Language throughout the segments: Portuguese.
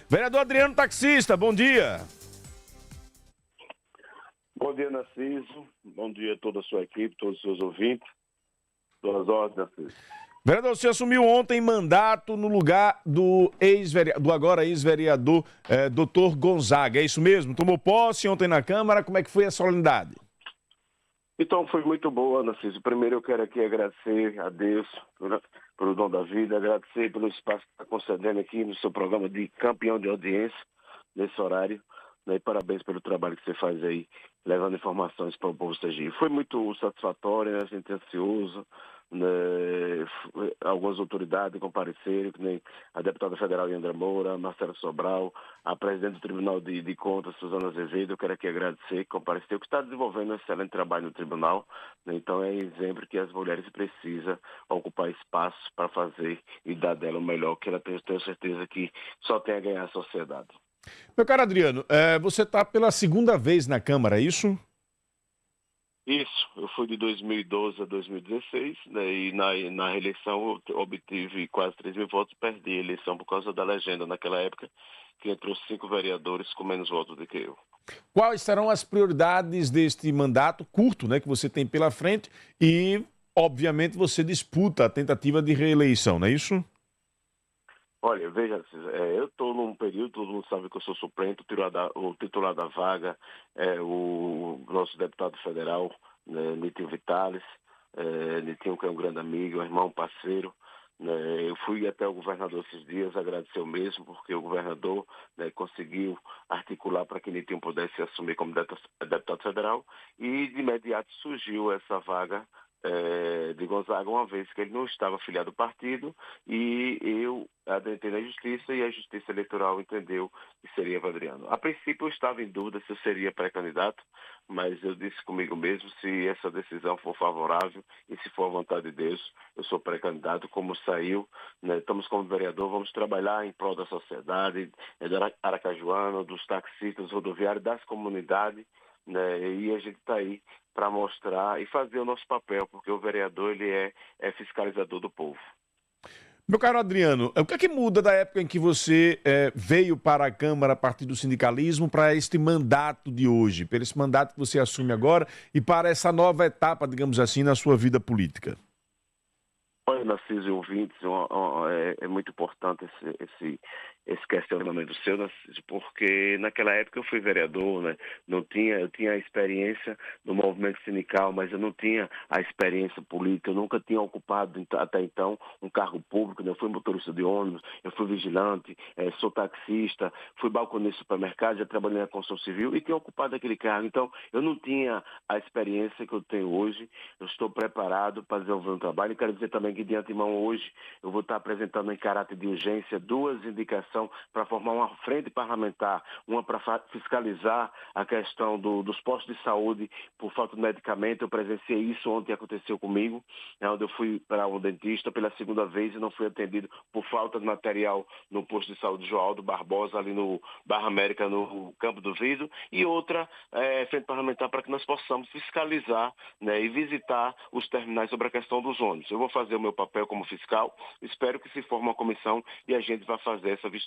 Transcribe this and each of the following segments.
Vereador Adriano Taxista, bom dia. Bom dia, Narciso. Bom dia a toda a sua equipe, todos os seus ouvintes. Todas as ordens, Narciso. Vereador, você assumiu ontem mandato no lugar do agora ex-vereador Dr. Gonzaga, é isso mesmo? Tomou posse ontem na Câmara, como é que foi a solenidade? Então, foi muito boa, Narciso. Primeiro eu quero aqui agradecer a Deus pelo dom da vida, agradecer pelo espaço que está concedendo aqui no seu programa de campeão de audiência, nesse horário. E parabéns pelo trabalho que você faz aí, levando informações para o povo sergipe. Foi muito satisfatório, né? A gente ansioso, né? Algumas autoridades compareceram, que nem a deputada federal Yandra Moura, Marcelo Sobral, a presidente do Tribunal de Contas, Suzana Azevedo. Eu quero aqui agradecer, que compareceu, que está desenvolvendo um excelente trabalho no tribunal, né? Então é exemplo que as mulheres precisam ocupar espaço para fazer e dar dela o melhor, que ela tenho certeza que só tem a ganhar a sociedade. Meu caro Adriano, você está pela segunda vez na Câmara, é isso? Isso, eu fui de 2012 a 2016, né, e na reeleição eu obtive quase 3 mil votos, perdi a eleição por causa da legenda naquela época, que entrou 5 vereadores com menos votos do que eu. Quais serão as prioridades deste mandato curto, né, que você tem pela frente e, obviamente, você disputa a tentativa de reeleição, não é isso? Olha, veja, eu estou num período, todo mundo sabe que eu sou suplente, o titular da vaga é o nosso deputado federal, né, Nitinho Vitales, Nitinho que é um grande amigo, um irmão, parceiro. Né, eu fui até o governador esses dias, agradecer o mesmo, porque o governador, né, conseguiu articular para que Nitinho pudesse assumir como deputado federal e de imediato surgiu essa vaga de Gonzaga, uma vez que ele não estava afiliado ao partido, e eu adentrei na Justiça e a Justiça Eleitoral entendeu que seria Adriano. A princípio eu estava em dúvida se eu seria pré-candidato, mas eu disse comigo mesmo, se essa decisão for favorável e se for a vontade de Deus, eu sou pré-candidato, como saiu, né, estamos como vereador, vamos trabalhar em prol da sociedade, da aracajuana, dos taxistas, rodoviários, das comunidades, né, e a gente está aí para mostrar e fazer o nosso papel, porque o vereador ele é fiscalizador do povo. Meu caro Adriano, o que é que muda da época em que você veio para a Câmara a partir do sindicalismo para este mandato de hoje, para esse mandato que você assume agora e para essa nova etapa, digamos assim, na sua vida política? Olha, Narciso e ouvintes, é muito importante esse questionamento seu, Narciso, porque naquela época eu fui vereador, né? Eu tinha a experiência no movimento sindical, mas eu não tinha a experiência política, eu nunca tinha ocupado até então um cargo público, né? Eu fui motorista de ônibus, eu fui vigilante, sou taxista, fui balconista de supermercado, já trabalhei na construção civil e tinha ocupado aquele cargo. Então, eu não tinha a experiência que eu tenho hoje, eu estou preparado para desenvolver um trabalho e quero dizer também que de antemão hoje eu vou estar apresentando em caráter de urgência 2 indicações para formar uma frente parlamentar, uma para fiscalizar a questão dos postos de saúde por falta de medicamento. Eu presenciei isso ontem, aconteceu comigo, onde eu fui para um dentista pela segunda vez e não fui atendido por falta de material no posto de saúde Joaldo Barbosa, ali no Barra América, no Campo do Vidro, e outra frente parlamentar para que nós possamos fiscalizar, né, e visitar os terminais sobre a questão dos ônibus. Eu vou fazer o meu papel como fiscal, espero que se forme uma comissão e a gente vai fazer essa vistoria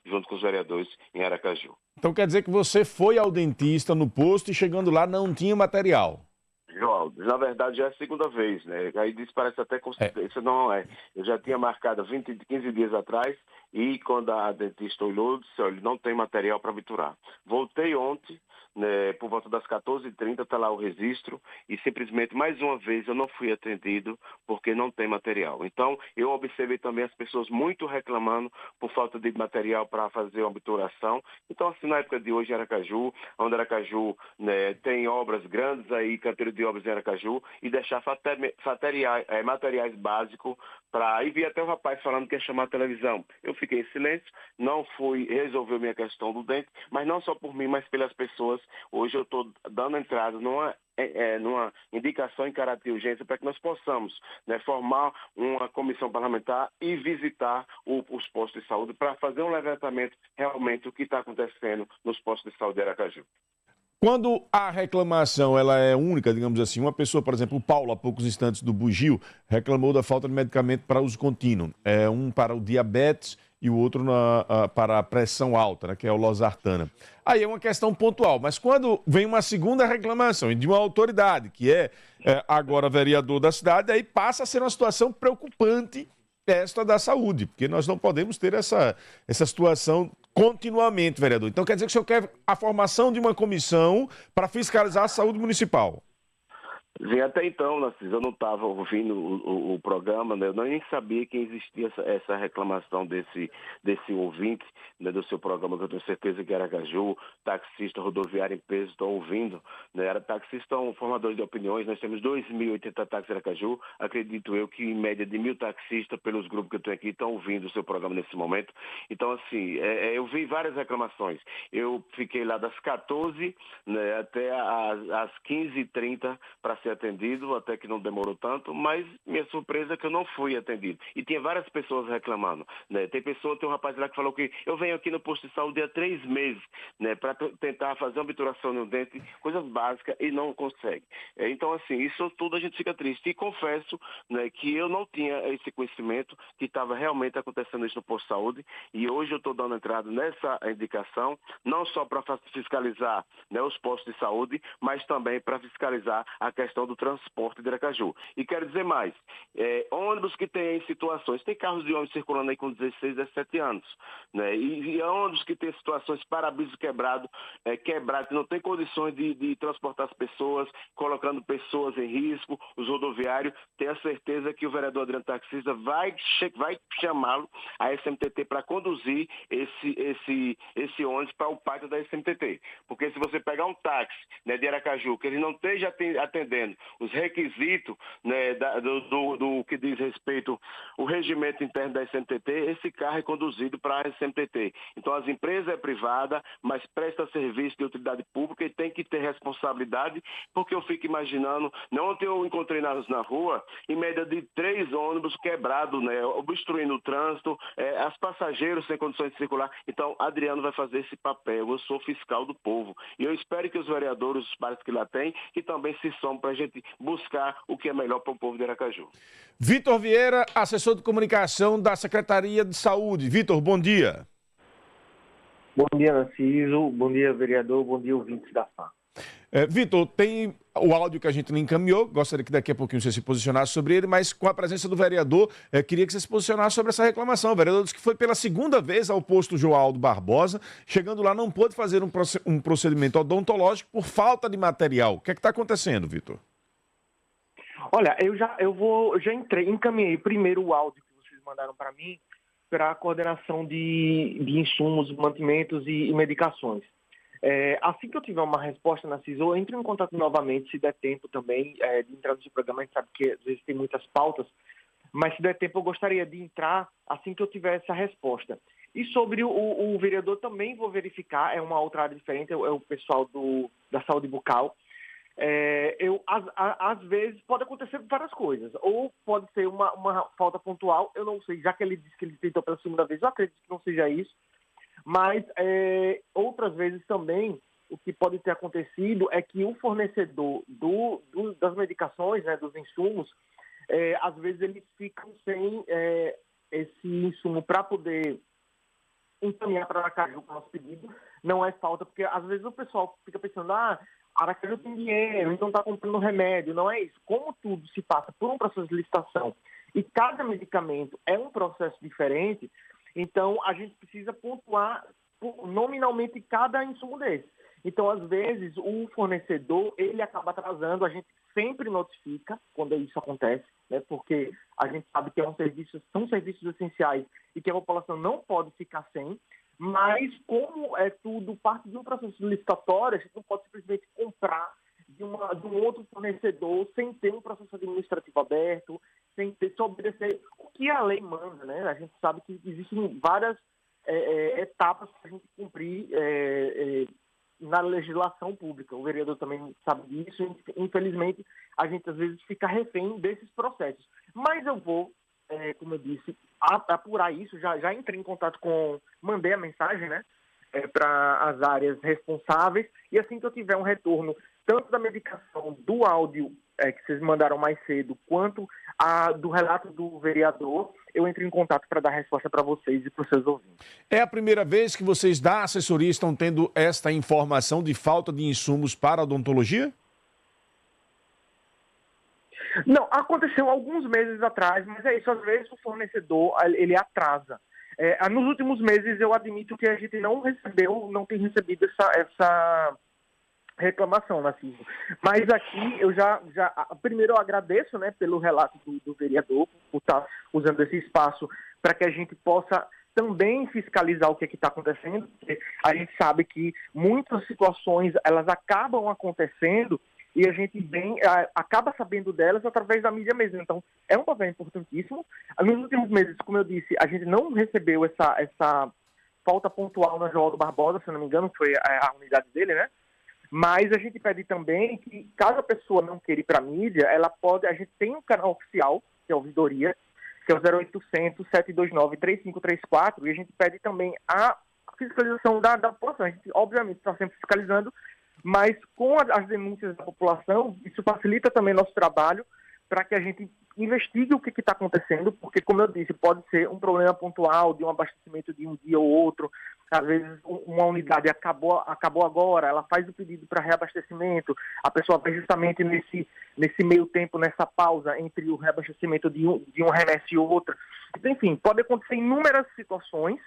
junto com os vereadores em Aracaju. Então quer dizer que você foi ao dentista no posto e chegando lá não tinha material? João, na verdade já é a segunda vez, né? Aí disso parece até coincidência, não é. Eu já tinha marcado 15 dias atrás e quando a dentista olhou, disse, olha, não tem material para miturar. Voltei ontem, né, por volta das 14h30, está lá o registro e simplesmente mais uma vez eu não fui atendido porque não tem material. Então eu observei também as pessoas muito reclamando por falta de material para fazer uma obturação. Então assim, na época de hoje em Aracaju, onde Aracaju, né, tem obras grandes aí, canteiro de obras em Aracaju, e deixar materiais básicos para... Aí vi até o rapaz falando que ia chamar a televisão. Eu fiquei em silêncio, não fui resolver minha questão do dente, mas não só por mim, mas pelas pessoas. Hoje eu estou dando entrada numa indicação em caráter de urgência para que nós possamos, né, formar uma comissão parlamentar e visitar os postos de saúde para fazer um levantamento realmente do que está acontecendo nos postos de saúde de Aracaju. Quando a reclamação ela é única, digamos assim, uma pessoa, por exemplo, o Paulo, há poucos instantes do Bugio, reclamou da falta de medicamento para uso contínuo. Um para o diabetes e o outro para a pressão alta, né, que é o losartana. Aí é uma questão pontual, mas quando vem uma segunda reclamação de uma autoridade, que é agora vereador da cidade, aí passa a ser uma situação preocupante esta da saúde, porque nós não podemos ter essa situação continuamente, vereador. Então quer dizer que o senhor quer a formação de uma comissão para fiscalizar a saúde municipal? Sim, até então, Narciso, eu não estava ouvindo o programa, né? Eu nem sabia que existia essa reclamação desse ouvinte, né, do seu programa, que eu tenho certeza que era Aracaju, taxista rodoviário em peso, estão ouvindo, né? Era taxista, são formadores de opiniões, nós temos 2.080 táxis em Aracaju, acredito eu que em média de 1.000 taxistas, pelos grupos que eu tenho aqui, estão ouvindo o seu programa nesse momento. Então, assim, eu vi várias reclamações. Eu fiquei lá das 14, né, até às 15h30 para ser atendido, até que não demorou tanto, mas minha surpresa é que eu não fui atendido. E tinha várias pessoas reclamando, né? Tem um rapaz lá que falou que eu venho aqui no posto de saúde há 3 meses, né, para tentar fazer uma obturação no dente, coisas básicas, e não consegue. Então, assim, isso tudo a gente fica triste. E confesso, né, que eu não tinha esse conhecimento que estava realmente acontecendo isso no posto de saúde, e hoje eu estou dando entrada nessa indicação, não só para fiscalizar, né, os postos de saúde, mas também para fiscalizar a questão do transporte de Aracaju. E quero dizer mais, ônibus que tem situações, tem carros de ônibus circulando aí com 16, 17 anos, né? E ônibus que tem situações, para-brisa quebrado, que não tem condições de transportar as pessoas, colocando pessoas em risco, os rodoviários, tenho a certeza que o vereador Adriano Taxista vai chamá-lo, a SMTT, para conduzir esse ônibus para o pátio da SMTT. Porque se você pegar um táxi, né, de Aracaju, que ele não esteja atendendo os requisitos, né, do que diz respeito ao regimento interno da SMTT, esse carro é conduzido para a SMTT. Então, as empresas é privada, mas presta serviço de utilidade pública e tem que ter responsabilidade, porque eu fico imaginando, ontem eu encontrei na rua, em média de 3 ônibus quebrados, né, obstruindo o trânsito, as passageiros sem condições de circular. Então, Adriano vai fazer esse papel. Eu sou fiscal do povo. E eu espero que os vereadores, os pares que lá têm, que também se somem para a gente buscar o que é melhor para o povo de Aracaju. Vitor Vieira, assessor de comunicação da Secretaria de Saúde. Vitor, bom dia. Bom dia, Narciso. Bom dia, vereador. Bom dia, ouvintes da FAM. Vitor, tem o áudio que a gente lhe encaminhou, gostaria que daqui a pouquinho você se posicionasse sobre ele, mas com a presença do vereador, queria que você se posicionasse sobre essa reclamação. O vereador disse que foi pela segunda vez ao posto Joaldo Barbosa, chegando lá não pôde fazer um procedimento odontológico por falta de material. O que é que está acontecendo, Vitor? Olha, eu já encaminhei primeiro o áudio que vocês mandaram para mim para a coordenação de insumos, mantimentos e medicações. Assim que eu tiver uma resposta na CISO, eu entro em contato novamente, se der tempo também, de entrar no seu programa. A gente sabe que às vezes tem muitas pautas, mas se der tempo eu gostaria de entrar assim que eu tiver essa resposta. E sobre o vereador também vou verificar, é uma outra área diferente, é o pessoal da saúde bucal. Às vezes pode acontecer várias coisas, ou pode ser uma falta pontual, eu não sei, já que ele disse que ele tentou pela segunda vez, eu acredito que não seja isso. Mas outras vezes também o que pode ter acontecido é que o fornecedor das medicações, né, dos insumos, às vezes eles ficam sem esse insumo para poder encaminhar para Aracaju com o nosso pedido. Não é falta, porque às vezes o pessoal fica pensando, Aracaju tem dinheiro, então está comprando remédio. Não é isso. Como tudo se passa por um processo de licitação e cada medicamento é um processo diferente, então, a gente precisa pontuar nominalmente cada insumo desse. Então, às vezes, o fornecedor, ele acaba atrasando, a gente sempre notifica quando isso acontece, né? Porque a gente sabe que são serviços essenciais e que a população não pode ficar sem, mas como é tudo parte de um processo licitatório, a gente não pode simplesmente comprar de um outro fornecedor sem ter um processo administrativo aberto, sem ter que obedecer o que a lei manda, né? A gente sabe que existem várias etapas para a gente cumprir na legislação pública. O vereador também sabe disso. Infelizmente, a gente às vezes fica refém desses processos. Mas eu vou, como eu disse, apurar isso. Já entrei em contato mandei a mensagem, né? Para as áreas responsáveis. E assim que eu tiver um retorno tanto da medicação, do áudio que vocês mandaram mais cedo, quanto do relato do vereador, eu entro em contato para dar resposta para vocês e para os seus ouvintes. É a primeira vez que vocês da assessoria estão tendo esta informação de falta de insumos para a odontologia? Não, aconteceu alguns meses atrás, mas é isso, às vezes o fornecedor, ele atrasa. Nos últimos meses eu admito que a gente não tem recebido essa reclamação, Narciso. Mas aqui eu primeiro eu agradeço, né, pelo relato do vereador, por estar usando esse espaço para que a gente possa também fiscalizar o que está acontecendo, porque a gente sabe que muitas situações elas acabam acontecendo e a gente acaba sabendo delas através da mídia mesmo. Então, é um papel importantíssimo. Nos últimos meses, como eu disse, a gente não recebeu essa falta pontual na João do Barbosa, se eu não me engano, que foi a unidade dele, né? Mas a gente pede também que, caso a pessoa não queira ir para a mídia, a gente tem um canal oficial, que é a ouvidoria, que é o 0800 729 3534, e a gente pede também a fiscalização da população. A gente, obviamente, está sempre fiscalizando, mas com as denúncias da população, isso facilita também nosso trabalho para que a gente investigue o que está acontecendo, porque, como eu disse, pode ser um problema pontual de um abastecimento de um dia ou outro. Às vezes, uma unidade acabou agora, ela faz o pedido para reabastecimento, a pessoa vai justamente nesse meio tempo, nessa pausa entre o reabastecimento de um remédio e outro. Enfim, pode acontecer inúmeras situações,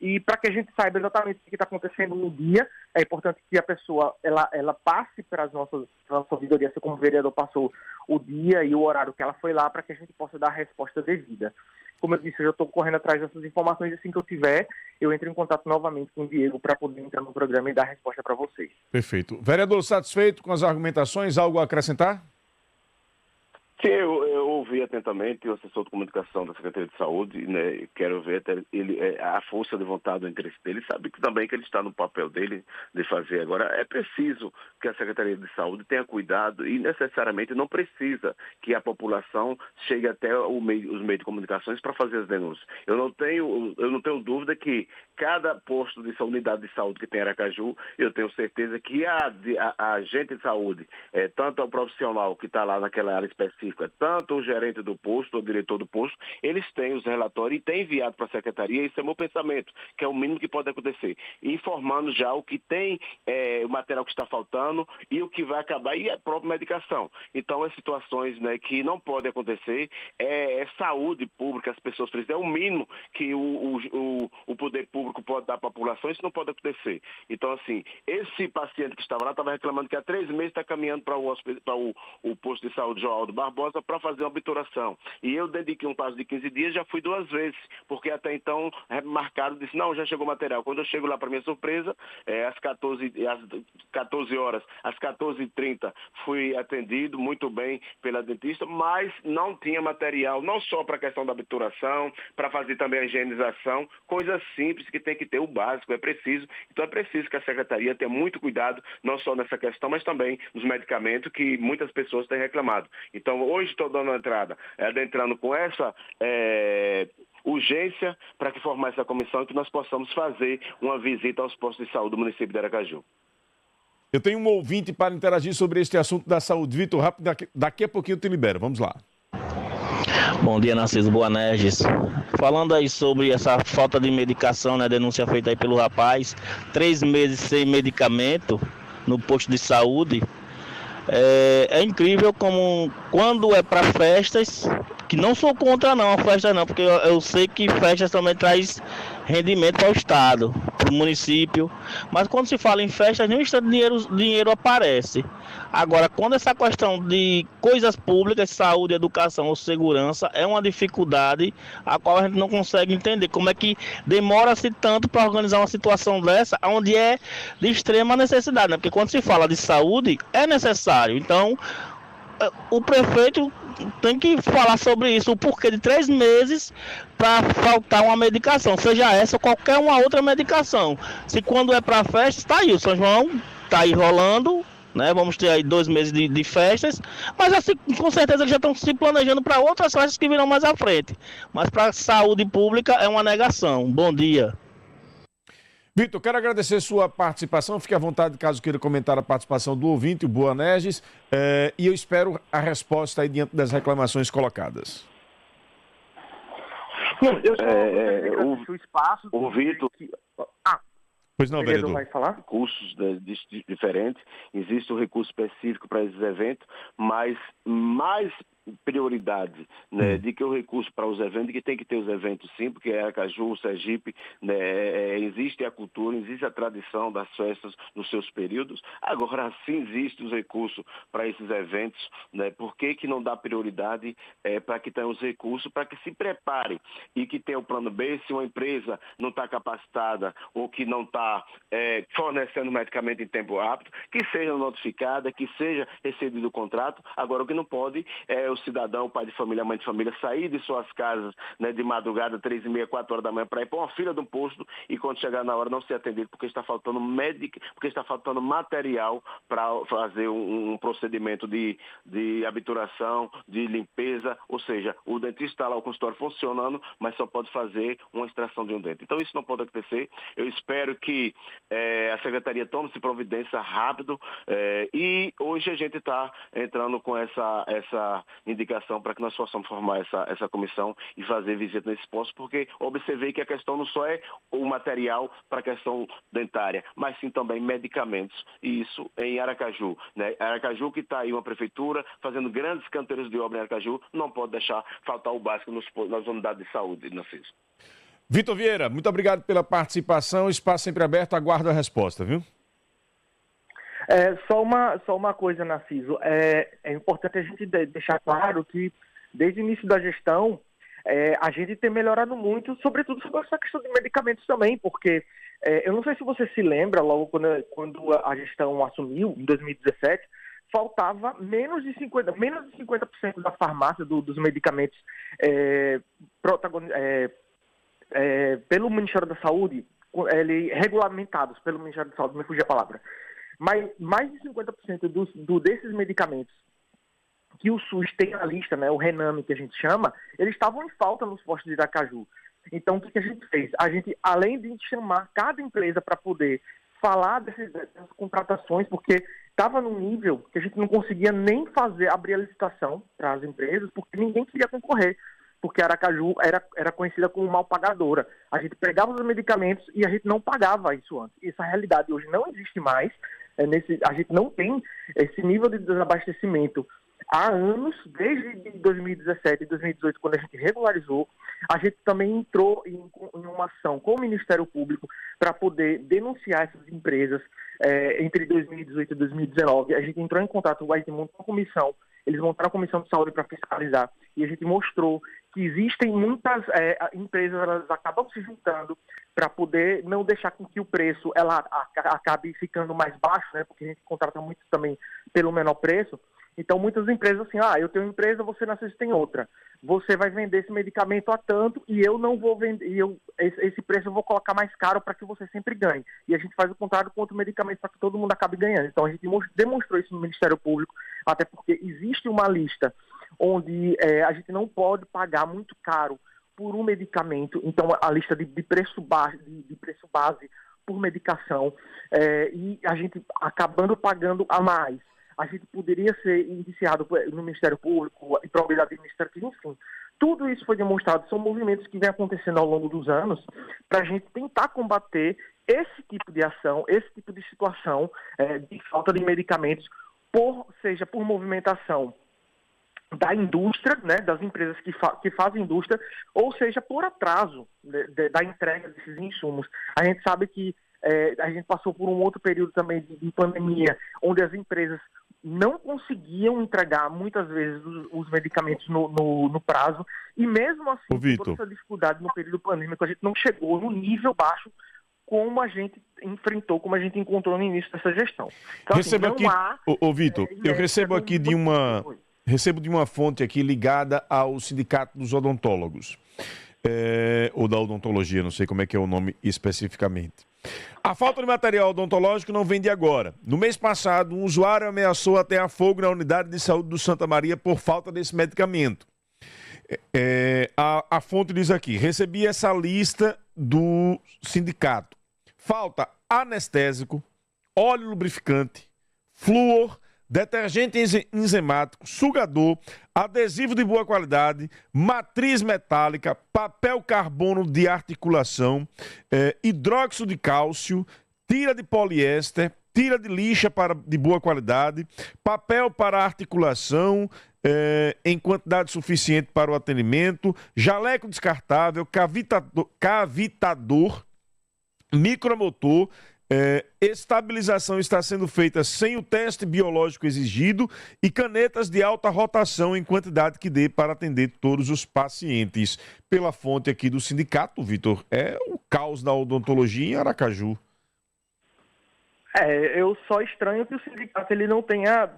e para que a gente saiba exatamente o que está acontecendo no dia, é importante que a pessoa ela passe para a nossa ouvidoria, assim como o vereador passou o dia e o horário que ela foi lá, para que a gente possa dar a resposta devida. Como eu disse, eu já estou correndo atrás dessas informações, assim que eu tiver, eu entro em contato novamente com o Diego para poder entrar no programa e dar a resposta para vocês. Perfeito. Vereador, satisfeito com as argumentações? Algo a acrescentar? Sim, eu ouvi atentamente o assessor de comunicação da Secretaria de Saúde, né? Quero ver até a força de vontade, o interesse dele, sabe que também que ele está no papel dele de fazer. Agora, é preciso que a Secretaria de Saúde tenha cuidado e necessariamente não precisa que a população chegue até os meios de comunicações para fazer as denúncias. Eu não tenho dúvida que cada posto de unidade de saúde que tem em Aracaju, eu tenho certeza que a agente de saúde, tanto o profissional que está lá naquela área específica, tanto o gerente do posto, o diretor do posto, eles têm os relatórios e têm enviado para a secretaria. Isso é meu pensamento, que é o mínimo que pode acontecer. Informando já o que tem, o material que está faltando e o que vai acabar, e a própria medicação. Então, as situações, né, que não podem acontecer, é saúde pública, as pessoas precisam, é o mínimo que o poder público pode dar à população, isso não pode acontecer. Então, assim, esse paciente que estava lá estava reclamando que há 3 meses está caminhando para o posto de saúde João do Barbosa para fazer uma obturação. E eu, dentro de um prazo de 15 dias, já fui 2 vezes, porque até então, marcado, disse, não, já chegou material. Quando eu chego lá, para minha surpresa, às 14 horas, às 14h30, fui atendido muito bem pela dentista, mas não tinha material, não só para a questão da obturação, para fazer também a higienização, coisas simples que tem que ter o básico, é preciso. Então é preciso que a Secretaria tenha muito cuidado, não só nessa questão, mas também nos medicamentos que muitas pessoas têm reclamado. Então, hoje estou dando a entrada, adentrando com essa urgência para que formar essa comissão e que nós possamos fazer uma visita aos postos de saúde do município de Aracaju. Eu tenho um ouvinte para interagir sobre este assunto da saúde. Vitor, rápido, daqui a pouquinho eu te libero. Vamos lá. Bom dia, Narciso Boanerges. Falando aí sobre essa falta de medicação, né, denúncia feita aí pelo rapaz, 3 meses sem medicamento no posto de saúde. É incrível como quando é para festas, que não sou contra não, a festa não, porque eu sei que festas também traz rendimento para o estado, para o município, mas quando se fala em festas, nem o dinheiro aparece. Agora, quando essa questão de coisas públicas, saúde, educação ou segurança, é uma dificuldade a qual a gente não consegue entender. Como é que demora-se tanto para organizar uma situação dessa, onde é de extrema necessidade, né? Porque quando se fala de saúde, é necessário. Então, o prefeito tem que falar sobre isso, o porquê de 3 meses para faltar uma medicação, seja essa ou qualquer uma outra medicação. Se quando é para festa, está aí, o São João está aí rolando, né? Vamos ter aí 2 meses de festas, mas assim, com certeza eles já estão se planejando para outras festas que virão mais à frente. Mas para a saúde pública é uma negação. Bom dia. Vitor, quero agradecer sua participação. Fique à vontade caso queira comentar a participação do ouvinte, o Boanerges, e eu espero a resposta aí diante das reclamações colocadas. Não, eu só o espaço. O Vitor. Pois não, vereador. Vai falar? Recursos diferentes. Existe um recurso específico para esses eventos, mas mais prioridade, né, de que o recurso para os eventos, que tem que ter os eventos sim, porque é Aracaju, Sergipe, né, existe a cultura, existe a tradição das festas nos seus períodos. Agora sim existe os recursos para esses eventos, né, por que não dá prioridade para que tenham os recursos, para que se prepare e que tenha o plano B, se uma empresa não está capacitada ou que não está fornecendo medicamento em tempo rápido, que seja notificada, que seja recebido o contrato. Agora o que não pode é o cidadão, o pai de família, a mãe de família, sair de suas casas, né, de madrugada, 3h30, 4 horas da manhã, para ir para uma fila de um posto e quando chegar na hora não ser atendido porque está faltando médico, porque está faltando material para fazer um procedimento de obturação, de limpeza, ou seja, o dentista está lá, o consultório funcionando, mas só pode fazer uma extração de um dente. Então isso não pode acontecer. Eu espero que a Secretaria tome-se providência rápido e hoje a gente está entrando com essa indicação para que nós possamos formar essa comissão e fazer visita nesse posto, porque observei que a questão não só é o material para a questão dentária, mas sim também medicamentos, e isso em Aracaju, né? Aracaju que está aí uma prefeitura fazendo grandes canteiros de obra em Aracaju, não pode deixar faltar o básico nas unidades de saúde, Narciso. Vitor Vieira, muito obrigado pela participação, espaço sempre aberto, aguardo a resposta, viu? Só uma coisa, Narciso, é importante a gente deixar claro que desde o início da gestão a gente tem melhorado muito, sobretudo sobre essa questão de medicamentos também, porque eu não sei se você se lembra, logo quando a gestão assumiu, em 2017, faltava menos de 50% da farmácia dos medicamentos pelo Ministério da Saúde, regulamentados pelo Ministério da Saúde, me fugiu a palavra. Mas mais de 50% desses medicamentos que o SUS tem na lista, né, o Rename que a gente chama, eles estavam em falta nos postos de Aracaju. Então, o que a gente fez? A gente, além de chamar cada empresa para poder falar dessas contratações, porque estava num nível que a gente não conseguia nem abrir a licitação para as empresas, porque ninguém queria concorrer, porque Aracaju era conhecida como mal pagadora. A gente pegava os medicamentos e a gente não pagava isso antes. Essa realidade hoje não existe mais. A gente não tem esse nível de desabastecimento há anos, desde 2017 e 2018, quando a gente regularizou. A gente também entrou em uma ação com o Ministério Público para poder denunciar essas empresas entre 2018 e 2019. A gente entrou em contato, a gente montou uma comissão, eles montaram a comissão de saúde para fiscalizar, e a gente mostrou que existem muitas empresas, elas acabam se juntando para poder não deixar com que o preço acabe ficando mais baixo, né? Porque a gente contrata muito também pelo menor preço. Então, muitas empresas assim, eu tenho uma empresa, você na tem outra. Você vai vender esse medicamento a tanto e eu não vou vender, esse preço eu vou colocar mais caro para que você sempre ganhe. E a gente faz o contrário com outro medicamento para que todo mundo acabe ganhando. Então, a gente demonstrou isso no Ministério Público, até porque existe uma lista onde a gente não pode pagar muito caro por um medicamento. Então, a lista de preço base por medicação, e a gente acabando pagando a mais. A gente poderia ser indiciado no Ministério Público e probabilidade administrativa, enfim. Tudo isso foi demonstrado, são movimentos que vêm acontecendo ao longo dos anos para a gente tentar combater esse tipo de ação, esse tipo de situação de falta de medicamentos, seja por movimentação da indústria, né, das empresas que fazem indústria, ou seja, por atraso da entrega desses insumos. A gente sabe que a gente passou por um outro período também de pandemia, onde as empresas não conseguiam entregar, muitas vezes, os medicamentos no prazo, e mesmo assim, com toda essa dificuldade no período pandêmico, a gente não chegou no nível baixo como a gente enfrentou, como a gente encontrou no início dessa gestão. Então, recebo aqui, Vitor, eu recebo aqui recebo de uma fonte aqui ligada ao Sindicato dos Odontólogos, ou da odontologia, não sei como é que é o nome especificamente. A falta de material odontológico não vem de agora. No mês passado, um usuário ameaçou atear fogo na unidade de saúde do Santa Maria por falta desse medicamento. A fonte diz aqui: recebi essa lista do sindicato. falta anestésico, óleo lubrificante, flúor, detergente enzimático, sugador, adesivo de boa qualidade, matriz metálica, papel carbono de articulação, hidróxido de cálcio, tira de poliéster, tira de lixa de boa qualidade, papel para articulação em quantidade suficiente para o atendimento, jaleco descartável, cavitador, micromotor. Estabilização está sendo feita sem o teste biológico exigido e canetas de alta rotação em quantidade que dê para atender todos os pacientes. Pela fonte aqui do sindicato, Vitor, é o caos da odontologia em Aracaju. Eu só estranho que o sindicato ele não tenha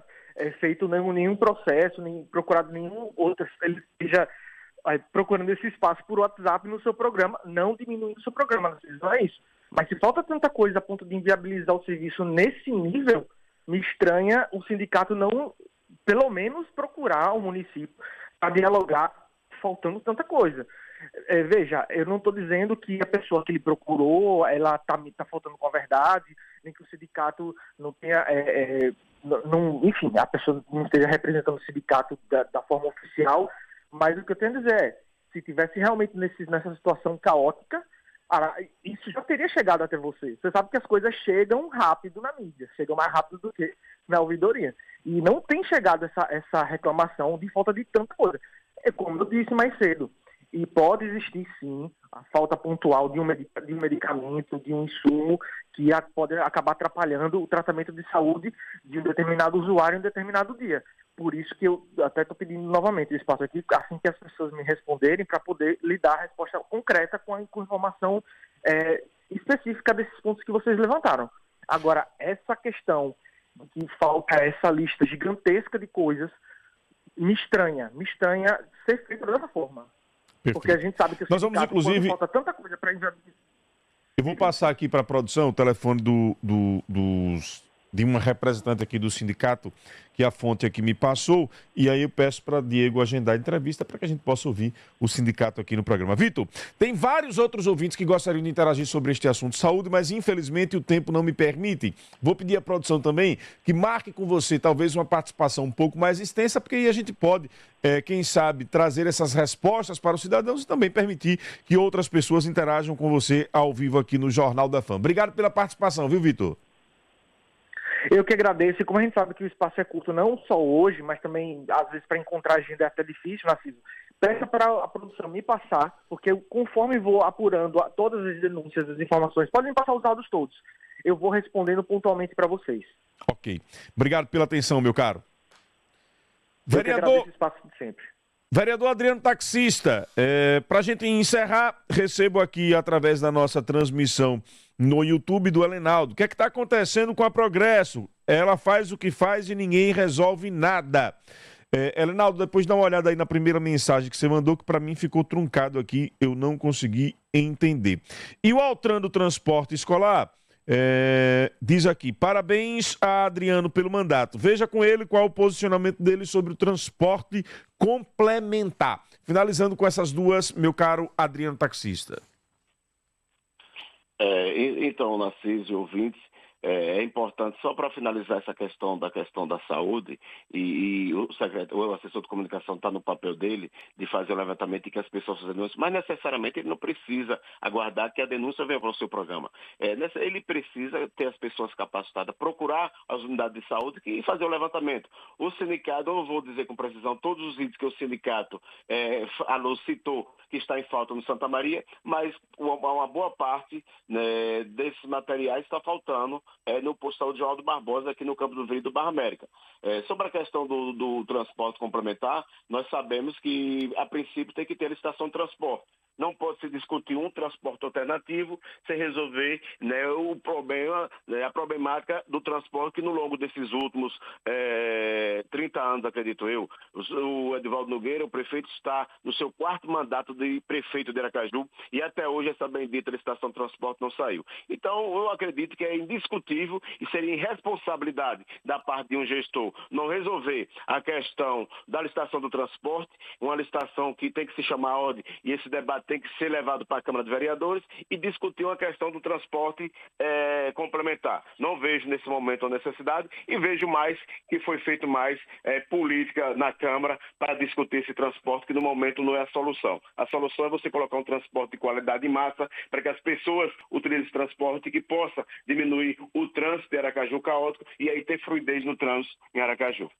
feito nenhum processo, nem procurado nenhum outro, ele esteja procurando esse espaço por WhatsApp no seu programa, não diminuindo o seu programa, não é isso. Mas se falta tanta coisa a ponto de inviabilizar o serviço nesse nível, me estranha o sindicato não, pelo menos, procurar o município para dialogar, faltando tanta coisa. Veja, eu não estou dizendo que a pessoa que ele procurou, ela está faltando com a verdade, nem que o sindicato não tenha... enfim, a pessoa não esteja representando o sindicato da forma oficial, mas o que eu tenho a dizer é, se tivesse realmente nessa situação caótica, isso já teria chegado até você. Você sabe que as coisas chegam rápido na mídia, chegam mais rápido do que na ouvidoria. E não tem chegado essa reclamação de falta de tanta coisa. É como eu disse mais cedo. E pode existir, sim, a falta pontual de um medicamento, de um insumo, que pode acabar atrapalhando o tratamento de saúde de um determinado usuário em um determinado dia. Por isso que eu até estou pedindo novamente o espaço aqui, assim que as pessoas me responderem, para poder lhe dar a resposta concreta com informação específica desses pontos que vocês levantaram. Agora, essa questão de que falta essa lista gigantesca de coisas, me estranha ser feita dessa forma. Perfeito. Porque a gente sabe que nós vamos, inclusive, falta tanta coisa para enviar. Eu vou passar aqui para a produção o telefone de uma representante aqui do sindicato, que a fonte aqui me passou, e aí eu peço para Diego agendar a entrevista para que a gente possa ouvir o sindicato aqui no programa. Vitor, tem vários outros ouvintes que gostariam de interagir sobre este assunto de saúde, mas infelizmente o tempo não me permite. Vou pedir à produção também que marque com você talvez uma participação um pouco mais extensa, porque aí a gente pode, quem sabe, trazer essas respostas para os cidadãos e também permitir que outras pessoas interajam com você ao vivo aqui no Jornal da Fã. Obrigado pela participação, viu, Vitor? Eu que agradeço, e como a gente sabe que o espaço é curto, não só hoje, mas também, às vezes, para encontrar agenda é até difícil, Narciso, peça para a produção me passar, porque conforme vou apurando todas as denúncias, as informações, podem passar os dados todos. Eu vou respondendo pontualmente para vocês. Ok. Obrigado pela atenção, meu caro. Eu que agradeço o espaço de sempre. Vereador Adriano Taxista, para a gente encerrar, recebo aqui através da nossa transmissão no YouTube do Helenaldo. O que é que está acontecendo com a Progresso? Ela faz o que faz e ninguém resolve nada. Helenaldo, depois dá uma olhada aí na primeira mensagem que você mandou, que para mim ficou truncado aqui, eu não consegui entender. E o Altran do Transporte Escolar diz aqui, parabéns a Adriano pelo mandato. Veja com ele qual é o posicionamento dele sobre o transporte complementar. Finalizando com essas duas, meu caro Adriano Taxista. Então, Narciso e ouvintes, é importante, só para finalizar essa questão da saúde, e o assessor de comunicação está no papel dele de fazer o levantamento e que as pessoas façam denúncia, mas necessariamente ele não precisa aguardar que a denúncia venha para o seu programa. Ele precisa ter as pessoas capacitadas, procurar as unidades de saúde e fazer o levantamento. O sindicato, eu não vou dizer com precisão todos os itens que o sindicato citou que está em falta no Santa Maria, mas uma boa parte, né, desses materiais está faltando no posto de saúde João Barbosa, aqui no Campo do Verde do Barra América. Sobre a questão do transporte complementar, nós sabemos que, a princípio, tem que ter licitação de transporte. Não pode se discutir um transporte alternativo sem resolver, né, o problema, né, a problemática do transporte que, no longo desses últimos 30 anos, acredito eu, o Edivaldo Nogueira, o prefeito, está no seu 4º mandato de prefeito de Aracaju e até hoje essa bendita licitação de transporte não saiu. Então, eu acredito que é indiscutível e seria irresponsabilidade da parte de um gestor não resolver a questão da licitação do transporte, uma licitação que tem que se chamar a ordem e esse debate tem que ser levado para a Câmara de Vereadores e discutir uma questão do transporte complementar. Não vejo nesse momento a necessidade e vejo mais que foi feito mais política na Câmara para discutir esse transporte, que no momento não é a solução. A solução é você colocar um transporte de qualidade em massa para que as pessoas utilizem esse transporte, que possa diminuir o trânsito de Aracaju caótico e aí ter fluidez no trânsito em Aracaju.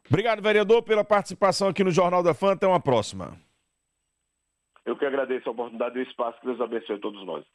Obrigado, vereador, pela participação aqui no Jornal da Fã. Até uma próxima. Eu que agradeço a oportunidade e o espaço. Que Deus abençoe a todos nós.